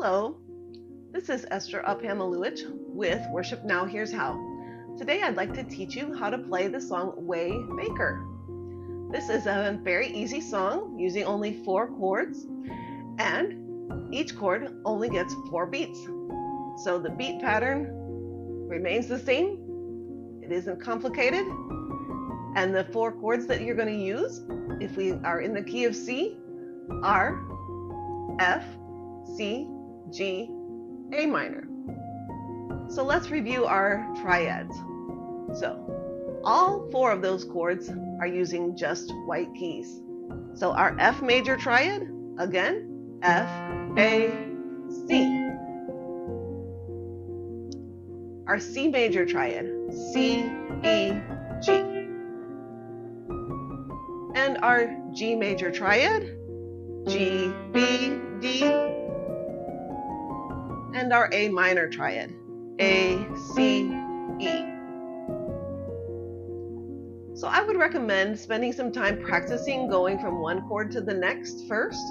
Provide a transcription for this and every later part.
Hello, this is Esther Uphamilewicz with Worship Now Here's How. Today I'd like to teach you how to play the song Waymaker. This is a very easy song using only 4 chords, and each chord only gets 4 beats. So the beat pattern remains the same. It isn't complicated. And the 4 chords that you're going to use, if we are in the key of C, are F, C, G, A minor. So let's review our triads. So all 4 of those chords are using just white keys. So our F major triad, again, F, A, C. Our C major triad, C, E, G. And our G major triad, G, B, D. And our A minor triad, A, C, E. So I would recommend spending some time practicing going from one chord to the next first.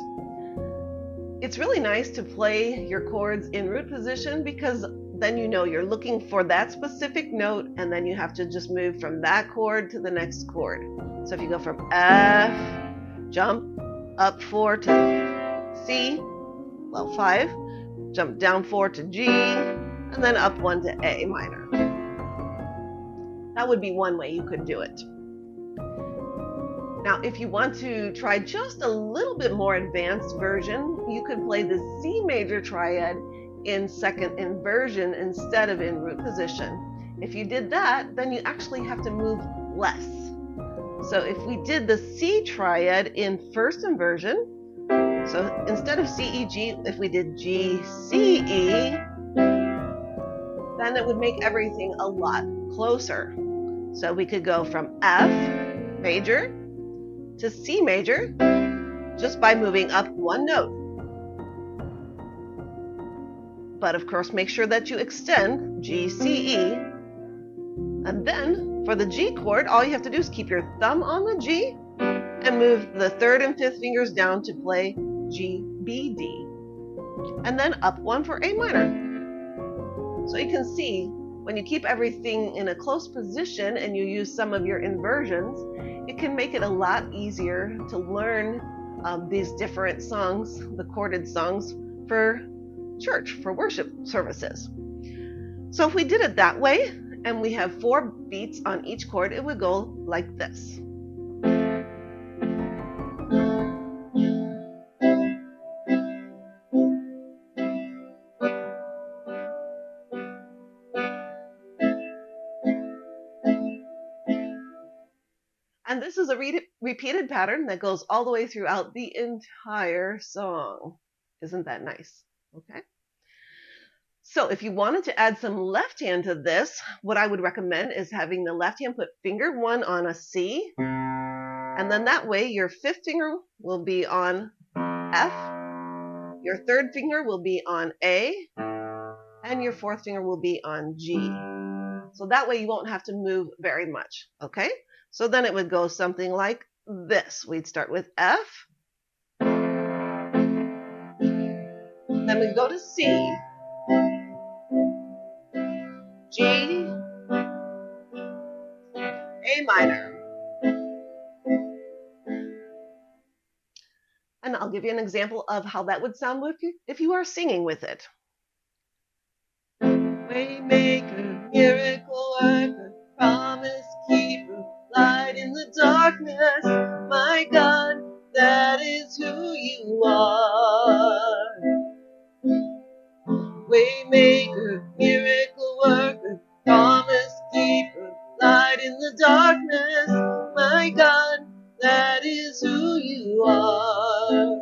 It's really nice to play your chords in root position because then you know you're looking for that specific note and then you have to just move from that chord to the next chord. So if you go from F, jump up 4 to C, well 5, jump down 4 to G, and then up 1 to A minor. That would be one way you could do it. Now, if you want to try just a little bit more advanced version, you could play the C major triad in second inversion instead of in root position. If you did that, then you actually have to move less. So if we did the C triad in first inversion, so instead of C, E, G, if we did G, C, E, then it would make everything a lot closer. So we could go from F major to C major just by moving up one note. But of course, make sure that you extend G, C, E. And then for the G chord, all you have to do is keep your thumb on the G and move the 3rd and 5th fingers down to play G, B, D. And then up 1 for A minor. So you can see when you keep everything in a close position and you use some of your inversions, it can make it a lot easier to learn these different songs, the chorded songs for church, for worship services. So if we did it that way, and we have 4 beats on each chord, it would go like this. And this is a repeated pattern that goes all the way throughout the entire song. Isn't that nice? Okay. So if you wanted to add some left hand to this, what I would recommend is having the left hand put finger 1 on a C, and then that way your 5th finger will be on F, your 3rd finger will be on A, and your 4th finger will be on G. So that way you won't have to move very much, okay? So then it would go something like this. We'd start with F, then we'd go to C, G, A minor. And I'll give you an example of how that would sound if you are singing with it. Waymaker, miracle worker, promise keeper, light in the darkness, my God, that is who you are. Waymaker, miracle worker, promise keeper, light in the darkness, my God, that is who you are.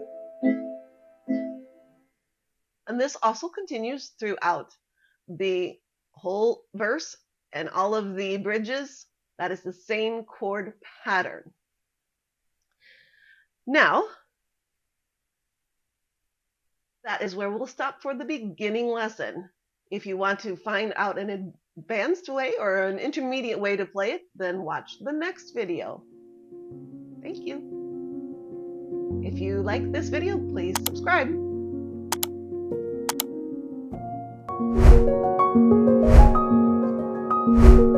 And this also continues throughout the whole verse and all of the bridges. That is the same chord pattern. Now, that is where we'll stop for the beginning lesson. If you want to find out an advanced way or an intermediate way to play it, then watch the next video. Thank you. If you like this video, please subscribe. you.